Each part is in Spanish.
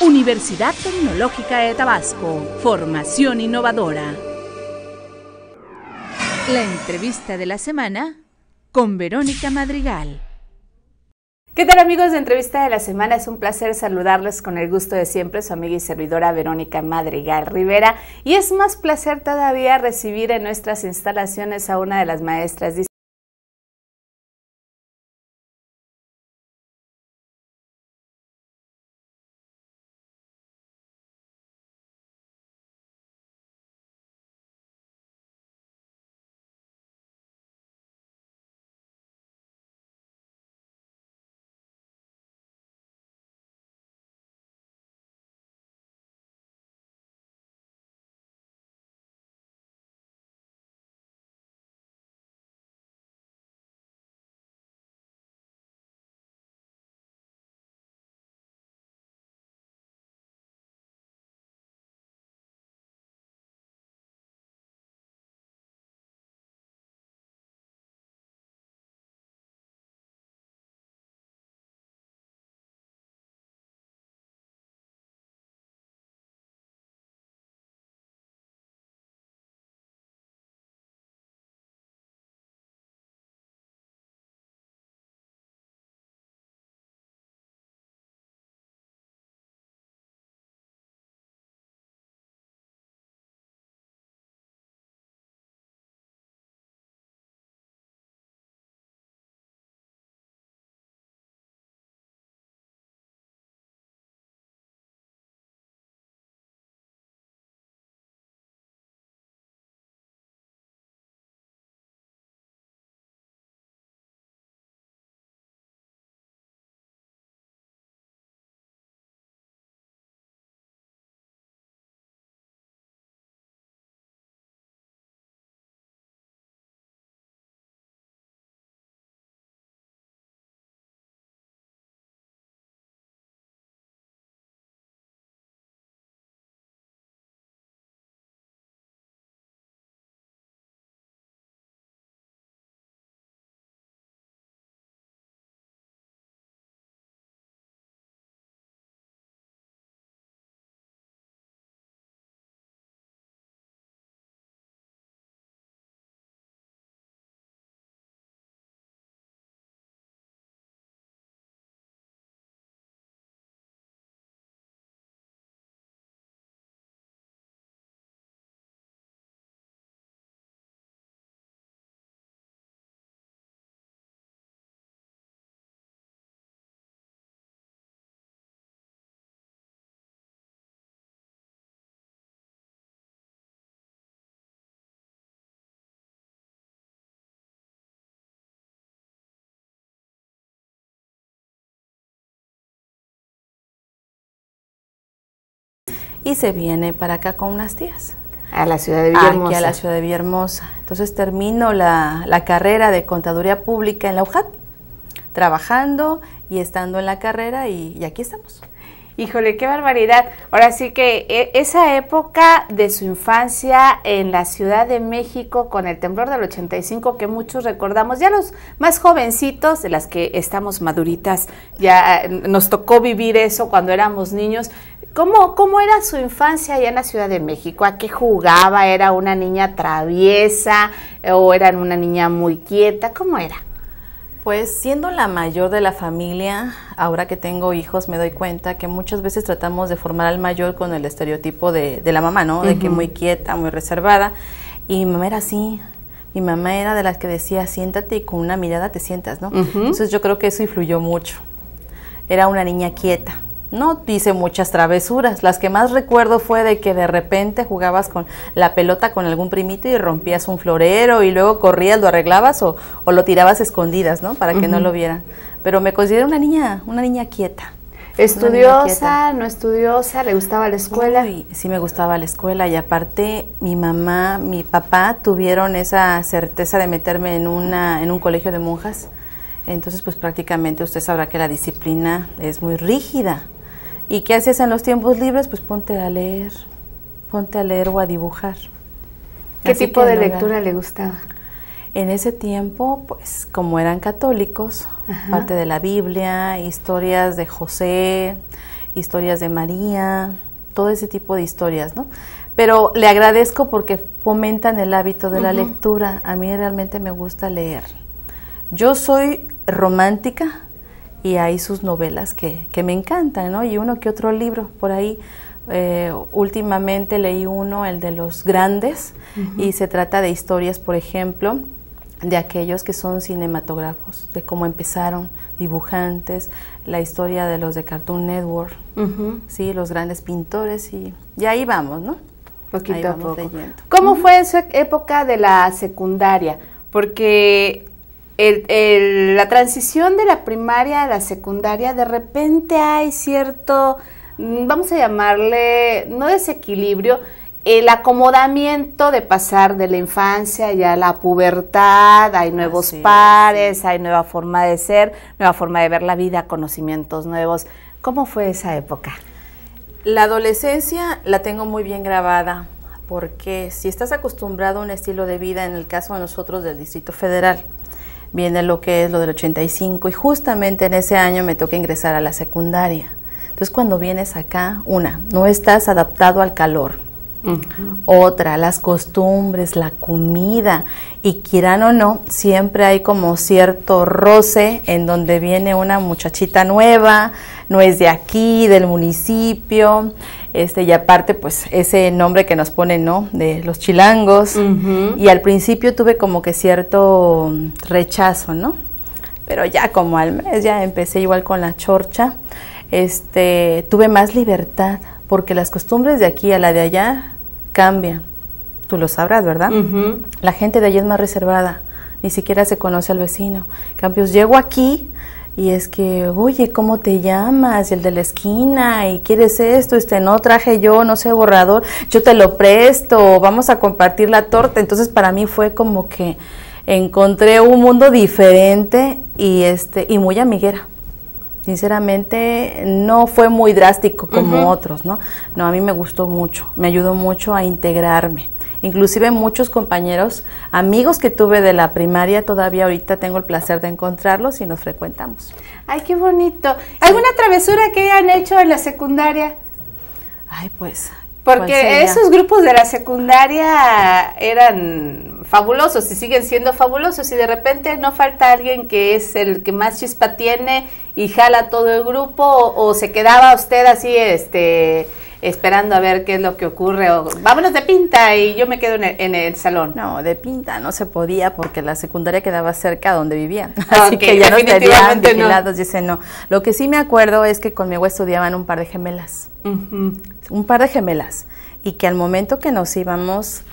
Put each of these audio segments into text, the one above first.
Universidad Tecnológica de Tabasco, formación innovadora. La entrevista de la semana con Verónica Madrigal. ¿Qué tal, amigos de Entrevista de la Semana? Es un placer saludarles con el gusto de siempre, su amiga y servidora Verónica Madrigal Rivera. Y es más placer todavía recibir en nuestras instalaciones a una de las maestras y se viene para acá con unas tías. A la ciudad de Villahermosa. Aquí a la ciudad de Villahermosa. Entonces termino la carrera de Contaduría Pública en la UJAT, trabajando y estando en la carrera y aquí estamos. Híjole, qué barbaridad. Ahora sí que esa época de su infancia en la Ciudad de México con el temblor del 85 que muchos recordamos, ya los más jovencitos, de las que estamos maduritas, ya nos tocó vivir eso cuando éramos niños. ¿Cómo era su infancia allá en la Ciudad de México? ¿A qué jugaba? ¿Era una niña traviesa o era una niña muy quieta? ¿Cómo era? Pues siendo la mayor de la familia, ahora que tengo hijos me doy cuenta que muchas veces tratamos de formar al mayor con el estereotipo de la mamá, ¿no? De que muy quieta, muy reservada. Y mi mamá era así. Mi mamá era de las que decía, siéntate y con una mirada te sientas, ¿no? Entonces yo creo que eso influyó mucho. Era una niña quieta. No hice muchas travesuras. Las que más recuerdo fue de que de repente jugabas con la pelota con algún primito y rompías un florero y luego corrías, lo arreglabas o lo tirabas escondidas, ¿no? Para que no lo vieran. Pero me considero una niña quieta. ¿Estudiosa, no estudiosa? ¿Le gustaba la escuela? Uy, sí me gustaba la escuela y aparte mi mamá, mi papá tuvieron esa certeza de meterme en un colegio de monjas. Entonces pues prácticamente usted sabrá que la disciplina es muy rígida. ¿Y qué hacías en los tiempos libres? Pues ponte a leer o a dibujar. ¿Qué tipo de lectura le gustaba? En ese tiempo, pues como eran católicos, parte de la Biblia, historias de José, historias de María, todo ese tipo de historias, ¿no? Pero le agradezco porque fomentan el hábito de la lectura. A mí realmente me gusta leer. Yo soy romántica y hay sus novelas que me encantan, ¿no? Y uno que otro libro por ahí. Últimamente leí uno, el de los grandes, y se trata de historias, por ejemplo, de aquellos que son cinematógrafos, de cómo empezaron, dibujantes, la historia de los de Cartoon Network, sí, los grandes pintores, y ahí vamos, ¿no? Poquito a poco. Leyendo. ¿Cómo fue esa época de la secundaria? Porque la transición de la primaria a la secundaria, de repente hay cierto, vamos a llamarle, no desequilibrio, el acomodamiento de pasar de la infancia ya a la pubertad, hay nuevos pares, hay nueva forma de ser, nueva forma de ver la vida, conocimientos nuevos. ¿Cómo fue esa época? La adolescencia la tengo muy bien grabada, porque si estás acostumbrado a un estilo de vida, en el caso de nosotros del Distrito Federal, viene lo que es lo del 85, y justamente en ese año me toca ingresar a la secundaria. Entonces cuando vienes acá, no estás adaptado al calor. Otra, las costumbres, la comida, y quieran o no, siempre hay como cierto roce en donde viene una muchachita nueva, no es de aquí, del municipio, y aparte pues ese nombre que nos ponen, ¿no?, de los chilangos, y al principio tuve como que cierto rechazo, ¿no? Pero ya como al mes ya empecé igual con la chorcha, tuve más libertad, porque las costumbres de aquí a la de allá cambian, tú lo sabrás, ¿verdad? La gente de allí es más reservada, ni siquiera se conoce al vecino. En cambio, llego aquí y es que, oye, ¿cómo te llamas? Y el de la esquina, ¿y quieres esto? No traje yo, no sé, borrador, yo te lo presto, vamos a compartir la torta. Entonces para mí fue como que encontré un mundo diferente y muy amiguera. Sinceramente no fue muy drástico como otros, ¿no? No, a mí me gustó mucho, me ayudó mucho a integrarme. Inclusive muchos compañeros, amigos que tuve de la primaria, todavía ahorita tengo el placer de encontrarlos y nos frecuentamos. ¡Ay, qué bonito! ¿Alguna travesura que hayan hecho en la secundaria? Ay, pues... Porque esos grupos de la secundaria eran fabulosos y siguen siendo fabulosos, y de repente no falta alguien que es el que más chispa tiene y jala todo el grupo, o se quedaba usted así esperando a ver qué es lo que ocurre, o vámonos de pinta y yo me quedo en el salón. No, de pinta no se podía porque la secundaria quedaba cerca donde vivían, así que ya nos tenían vigilados, dice no. Lo que sí me acuerdo es que conmigo estudiaban un par de gemelas, y que al momento que nos íbamos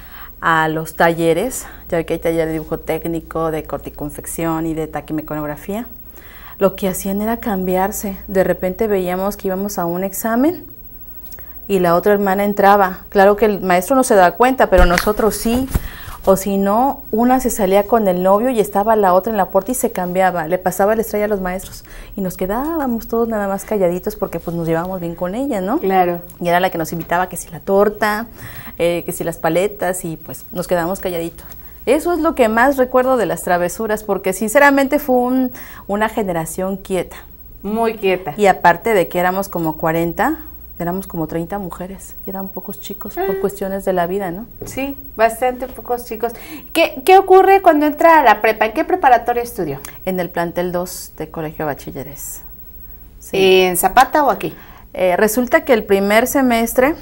a los talleres, ya que hay taller de dibujo técnico, de corte y confección y de taquimecanografía, lo que hacían era cambiarse. De repente veíamos que íbamos a un examen y la otra hermana entraba. Claro que el maestro no se daba cuenta, pero nosotros sí. O si no, una se salía con el novio y estaba la otra en la puerta y se cambiaba. Le pasaba la estrella a los maestros y nos quedábamos todos nada más calladitos porque pues nos llevábamos bien con ella, ¿no? Claro. Y era la que nos invitaba, que si la torta, que si las paletas, y pues nos quedábamos calladitos. Eso es lo que más recuerdo de las travesuras, porque sinceramente fue una generación quieta. Muy quieta. Y aparte de que éramos como 40, éramos como 30 mujeres, y eran pocos chicos por cuestiones de la vida, ¿no? Sí, bastante pocos chicos. ¿Qué ocurre cuando entra a la prepa? ¿En qué preparatoria estudió? En el plantel 2 de Colegio Bachilleres. Sí. ¿En Zapata o aquí? Resulta que el primer semestre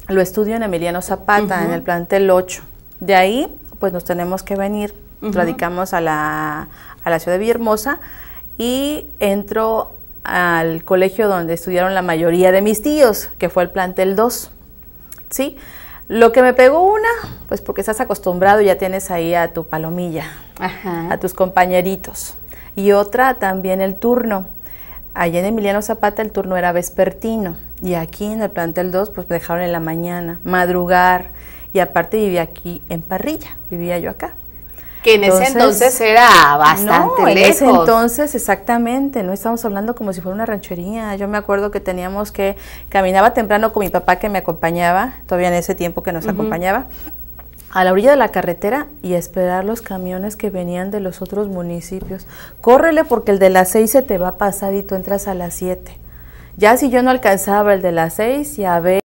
lo estudio en Emiliano Zapata, en el plantel 8. De ahí, pues nos tenemos que venir, radicamos a la ciudad de Villahermosa, y entro al colegio donde estudiaron la mayoría de mis tíos, que fue el plantel 2, ¿sí? Lo que me pegó pues porque estás acostumbrado, ya tienes ahí a tu palomilla, a tus compañeritos, y otra también el turno. Allá en Emiliano Zapata el turno era vespertino, y aquí en el plantel 2 pues me dejaron en la mañana, madrugar, y aparte vivía aquí en Parrilla, vivía yo acá. Que en ese entonces era bastante lejos. En ese entonces, exactamente, no estamos hablando como si fuera una ranchería. Yo me acuerdo que caminaba temprano con mi papá que me acompañaba, todavía en ese tiempo que nos acompañaba, a la orilla de la carretera y a esperar los camiones que venían de los otros municipios. Córrele porque el de las 6 se te va a pasar y tú entras a las 7. Ya si yo no alcanzaba el de las 6, ya ve.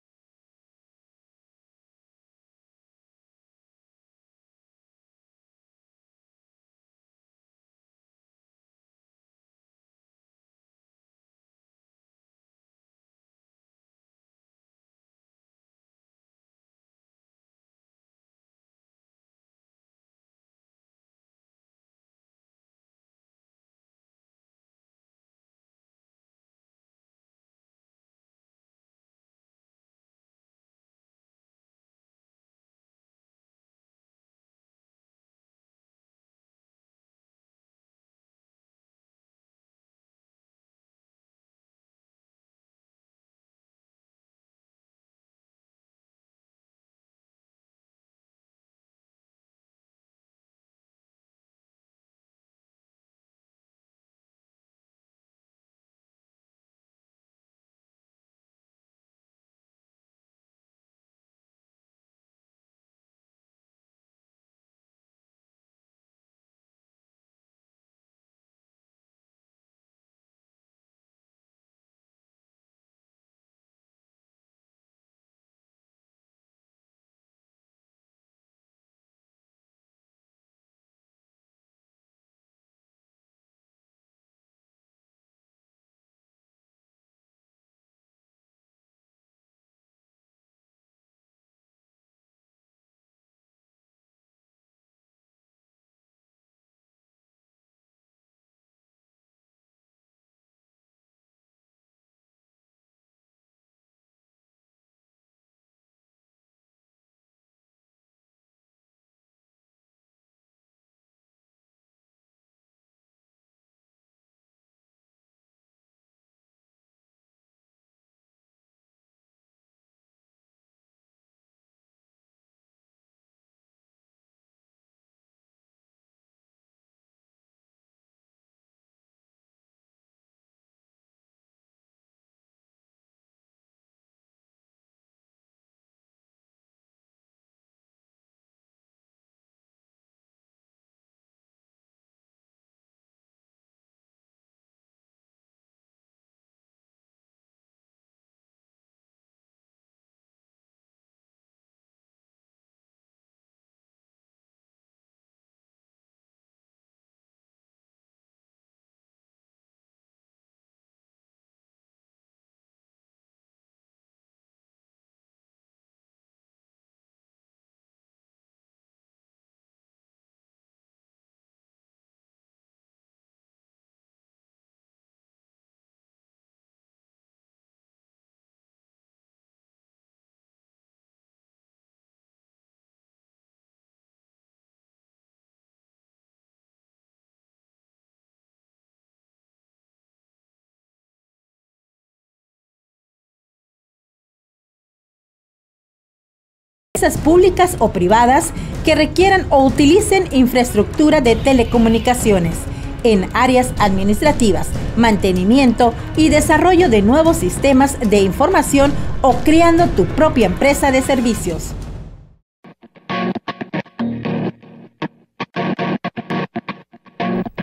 Públicas o privadas que requieran o utilicen infraestructura de telecomunicaciones en áreas administrativas, mantenimiento y desarrollo de nuevos sistemas de información o creando tu propia empresa de servicios.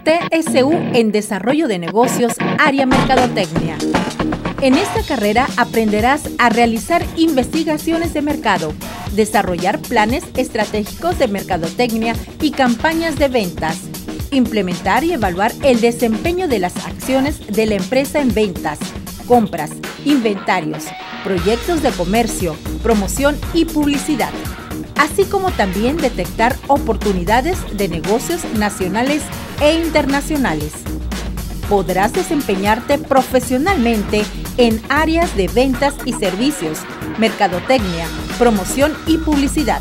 TSU en Desarrollo de Negocios, área Mercadotecnia. En esta carrera aprenderás a realizar investigaciones de mercado, desarrollar planes estratégicos de mercadotecnia y campañas de ventas, implementar y evaluar el desempeño de las acciones de la empresa en ventas, compras, inventarios, proyectos de comercio, promoción y publicidad, así como también detectar oportunidades de negocios nacionales e internacionales. Podrás desempeñarte profesionalmente en áreas de ventas y servicios, mercadotecnia, promoción y publicidad,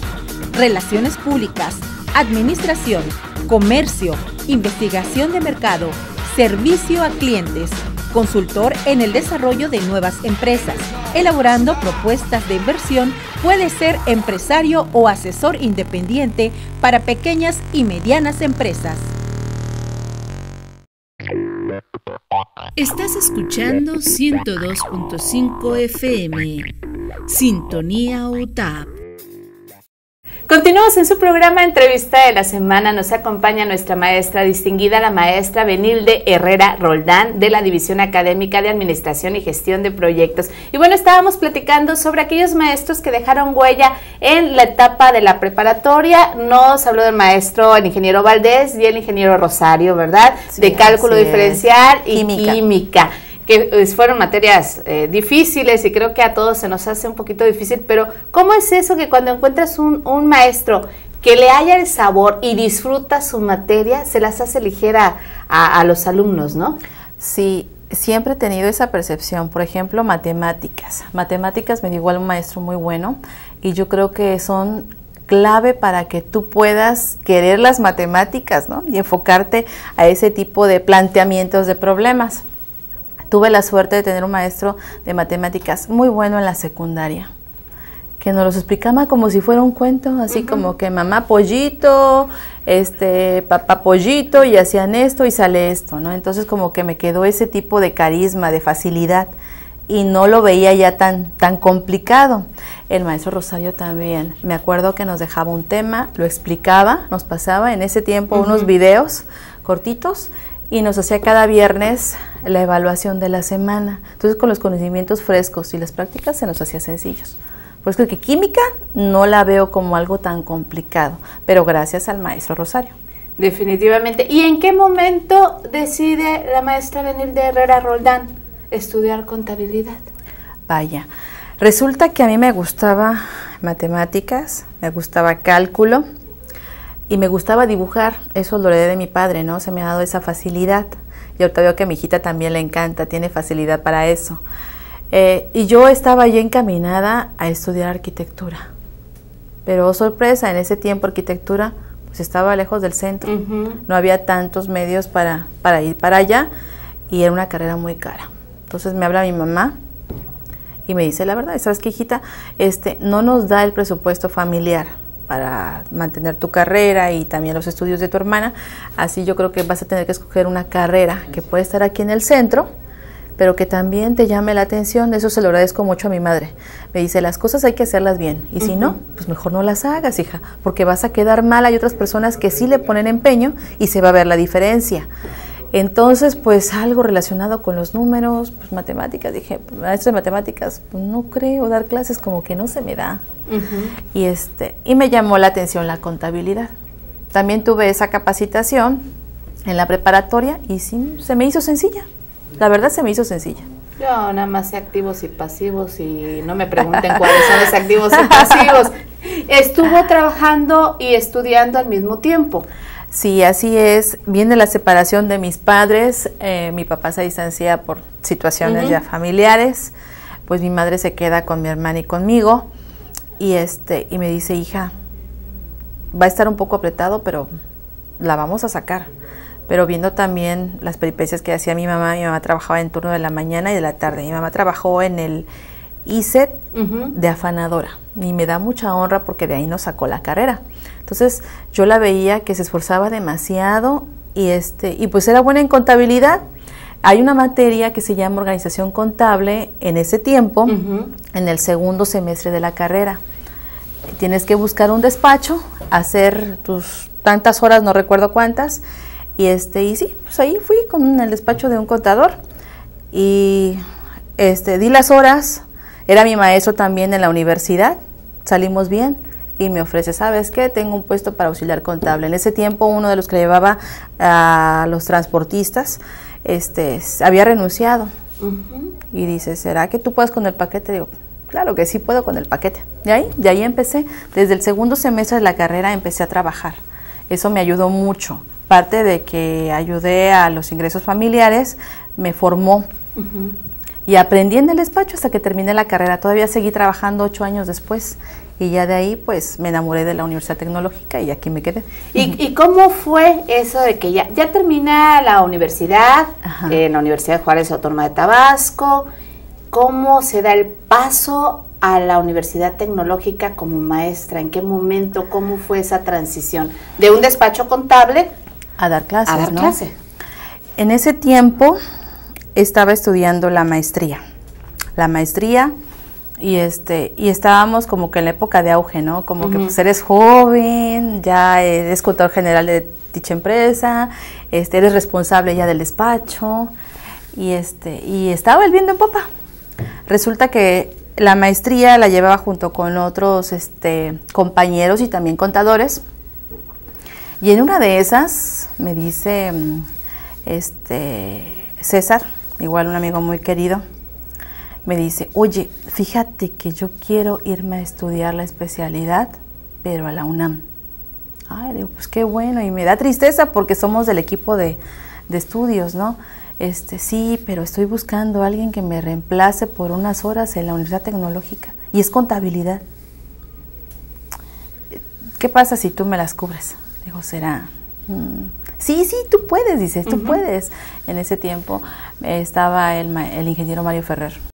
relaciones públicas, administración, comercio, investigación de mercado, servicio a clientes, consultor en el desarrollo de nuevas empresas, elaborando propuestas de inversión, puede ser empresario o asesor independiente para pequeñas y medianas empresas. Estás escuchando 102.5 FM. Sintonía UTAP. Continuamos en su programa Entrevista de la Semana. Nos acompaña nuestra maestra distinguida, la maestra Benilde Herrera Roldán, de la División Académica de Administración y Gestión de Proyectos. Y bueno, estábamos platicando sobre aquellos maestros que dejaron huella en la etapa de la preparatoria. Nos habló del maestro, el ingeniero Valdés y el ingeniero Rosario, ¿verdad? Sí, de cálculo diferencial y química. Que fueron materias difíciles y creo que a todos se nos hace un poquito difícil, pero ¿cómo es eso que cuando encuentras un maestro que le haya el sabor y disfruta su materia, se las hace ligera a los alumnos, ¿no? Sí, siempre he tenido esa percepción. Por ejemplo, matemáticas. Matemáticas me dio igual un maestro muy bueno y yo creo que son clave para que tú puedas querer las matemáticas, ¿no? Y enfocarte a ese tipo de planteamientos de problemas. Tuve la suerte de tener un maestro de matemáticas muy bueno en la secundaria, que nos los explicaba como si fuera un cuento, así como que mamá pollito, papá pollito, y hacían esto y sale esto, ¿no? Entonces como que me quedó ese tipo de carisma, de facilidad, y no lo veía ya tan complicado. El maestro Rosario también, me acuerdo que nos dejaba un tema, lo explicaba, nos pasaba en ese tiempo unos videos cortitos, y nos hacía cada viernes la evaluación de la semana. Entonces, con los conocimientos frescos y las prácticas se nos hacía sencillos. Pues creo que química no la veo como algo tan complicado, pero gracias al maestro Rosario. Definitivamente. ¿Y en qué momento decide la maestra Benilde Herrera Roldán estudiar contabilidad? Vaya, resulta que a mí me gustaba matemáticas, me gustaba cálculo, y me gustaba dibujar. Eso lo heredé de mi padre, ¿no? Se me ha dado esa facilidad. Y ahorita veo que a mi hijita también le encanta, tiene facilidad para eso. Y yo estaba ya encaminada a estudiar arquitectura. Pero sorpresa, en ese tiempo arquitectura pues estaba lejos del centro. No había tantos medios para ir para allá y era una carrera muy cara. Entonces me habla mi mamá y me dice, la verdad, ¿sabes qué, hijita? No nos da el presupuesto familiar para mantener tu carrera y también los estudios de tu hermana, así yo creo que vas a tener que escoger una carrera que puede estar aquí en el centro, pero que también te llame la atención. Eso se lo agradezco mucho a mi madre. Me dice, las cosas hay que hacerlas bien, y si no, pues mejor no las hagas, hija, porque vas a quedar mal. Hay otras personas que sí le ponen empeño y se va a ver la diferencia. Entonces, pues algo relacionado con los números, pues matemáticas, dije, maestro de matemáticas, pues no creo, dar clases como que no se me da. Y me llamó la atención la contabilidad. También tuve esa capacitación en la preparatoria y sí, se me hizo sencilla. La verdad se me hizo sencilla. Yo nada más sé activos y pasivos y no me pregunten cuáles son los activos y pasivos. Estuvo trabajando y estudiando al mismo tiempo. Sí, así es. Viene la separación de mis padres. Mi papá se distancia por situaciones ya familiares. Pues mi madre se queda con mi hermana y conmigo. Y me dice, hija, va a estar un poco apretado, pero la vamos a sacar. Pero viendo también las peripecias que hacía mi mamá trabajaba en turno de la mañana y de la tarde. Mi mamá trabajó en el ISET de afanadora. Y me da mucha honra porque de ahí nos sacó la carrera. Entonces yo la veía que se esforzaba demasiado y pues era buena en contabilidad. Hay una materia que se llama organización contable en ese tiempo, en el segundo semestre de la carrera. Tienes que buscar un despacho, hacer tus tantas horas, no recuerdo cuántas, y sí, pues ahí fui con el despacho de un contador y di las horas. Era mi maestro también en la universidad, salimos bien. Y me ofrece, ¿sabes qué? Tengo un puesto para auxiliar contable. En ese tiempo, uno de los que llevaba a los transportistas, había renunciado. Y dice, ¿será que tú puedes con el paquete? Digo, claro que sí puedo con el paquete. De ahí empecé. Desde el segundo semestre de la carrera empecé a trabajar. Eso me ayudó mucho. Parte de que ayudé a los ingresos familiares, me formó. Y aprendí en el despacho hasta que terminé la carrera. Todavía seguí trabajando 8 años después. Y ya de ahí, pues, me enamoré de la Universidad Tecnológica y aquí me quedé. ¿Y cómo fue eso de que ya termina la universidad, en la Universidad Juárez Autónoma de Tabasco? ¿Cómo se da el paso a la Universidad Tecnológica como maestra? ¿En qué momento? ¿Cómo fue esa transición? De un despacho contable a dar clases, a dar clase. En ese tiempo estaba estudiando la maestría. La maestría y estábamos como que en la época de auge, ¿no? Como que pues eres joven, ya eres contador general de dicha empresa, eres responsable ya del despacho, y estaba el viento en popa. Resulta que la maestría la llevaba junto con otros compañeros y también contadores, y en una de esas me dice César, igual un amigo muy querido, me dice, oye, fíjate que yo quiero irme a estudiar la especialidad, pero a la UNAM. Ay, digo, pues qué bueno, y me da tristeza porque somos del equipo de estudios, ¿no? Sí, pero estoy buscando a alguien que me reemplace por unas horas en la Universidad Tecnológica, y es contabilidad. ¿Qué pasa si tú me las cubres? Digo, ¿será? Sí, tú puedes, dices, tú puedes. En ese tiempo estaba el ingeniero Mario Ferrer.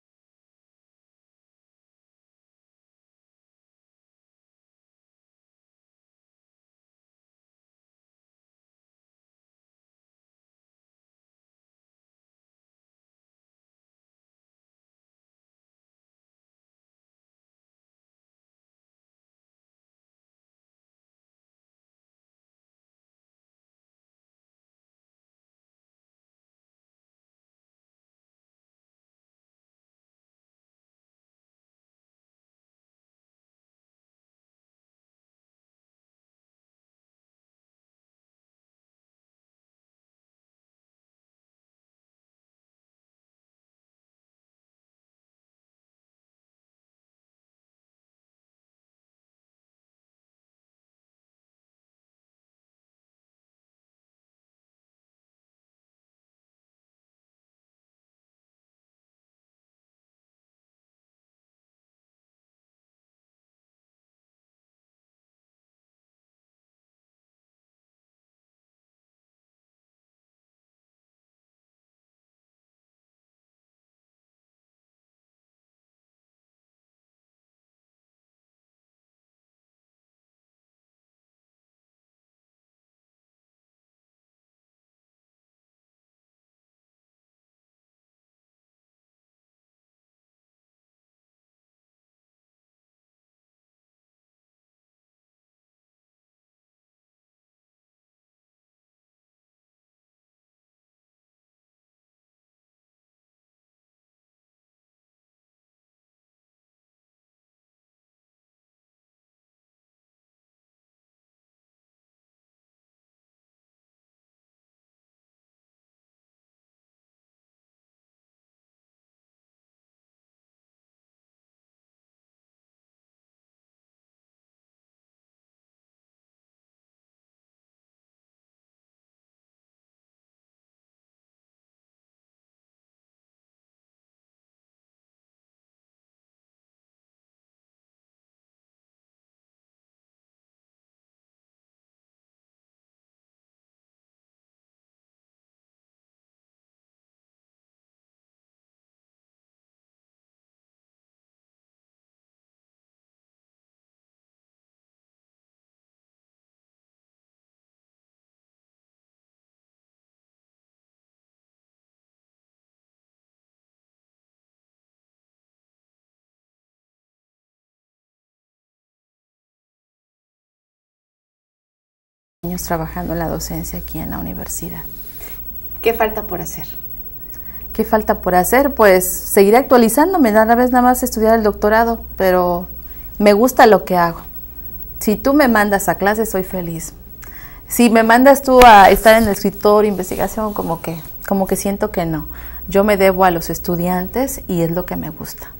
Años trabajando en la docencia aquí en la universidad. ¿Qué falta por hacer? ¿Qué falta por hacer? Pues seguir actualizándome, nada más estudiar el doctorado, pero me gusta lo que hago. Si tú me mandas a clase, soy feliz. Si me mandas tú a estar en el escritorio, investigación, como que siento que no. Yo me debo a los estudiantes y es lo que me gusta.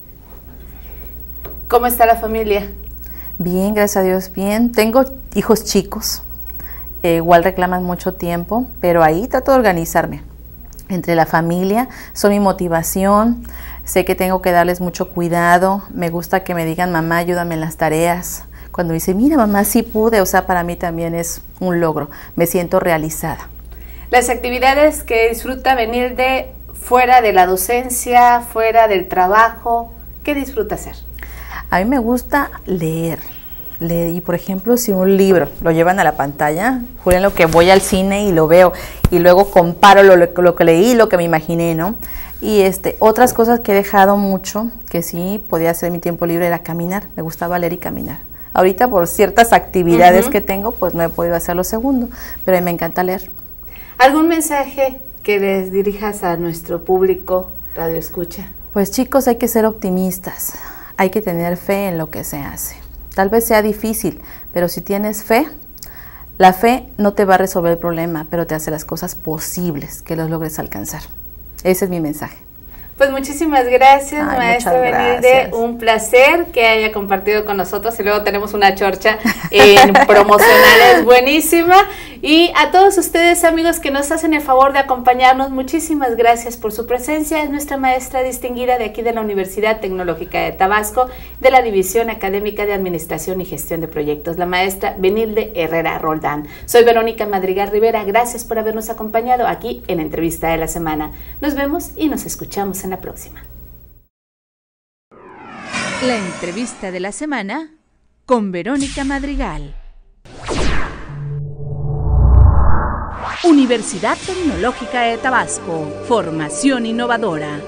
¿Cómo está la familia? Bien, gracias a Dios, bien. Tengo hijos chicos. Igual reclaman mucho tiempo, pero ahí trato de organizarme. Entre la familia, son mi motivación, sé que tengo que darles mucho cuidado, me gusta que me digan, mamá, ayúdame en las tareas. Cuando dice, mira mamá, sí pude, o sea, para mí también es un logro, me siento realizada. Las actividades que disfruta venir de fuera de la docencia, fuera del trabajo, ¿qué disfruta hacer? A mí me gusta leer. Y por ejemplo, si un libro lo llevan a la pantalla, juren lo que voy al cine y lo veo y luego comparo lo que leí, lo que me imaginé, ¿no? Y otras cosas que he dejado mucho, que sí podía hacer en mi tiempo libre, era caminar. Me gustaba leer y caminar. Ahorita por ciertas actividades que tengo, pues no he podido hacer lo segundo, pero a mí me encanta leer. ¿Algún mensaje que les dirijas a nuestro público Radio Escucha? Pues chicos, hay que ser optimistas, hay que tener fe en lo que se hace. Tal vez sea difícil, pero si tienes fe, la fe no te va a resolver el problema, pero te hace las cosas posibles, que los logres alcanzar. Ese es mi mensaje. Pues muchísimas gracias, maestra Benilde. Un placer que haya compartido con nosotros y luego tenemos una chorcha en promocionales buenísima. Y a todos ustedes, amigos, que nos hacen el favor de acompañarnos, muchísimas gracias por su presencia. Es nuestra maestra distinguida de aquí de la Universidad Tecnológica de Tabasco, de la División Académica de Administración y Gestión de Proyectos, la maestra Benilde Herrera Roldán. Soy Verónica Madrigal Rivera. Gracias por habernos acompañado aquí en Entrevista de la Semana. Nos vemos y nos escuchamos en la próxima. La entrevista de la semana con Verónica Madrigal. Universidad Tecnológica de Tabasco, formación innovadora.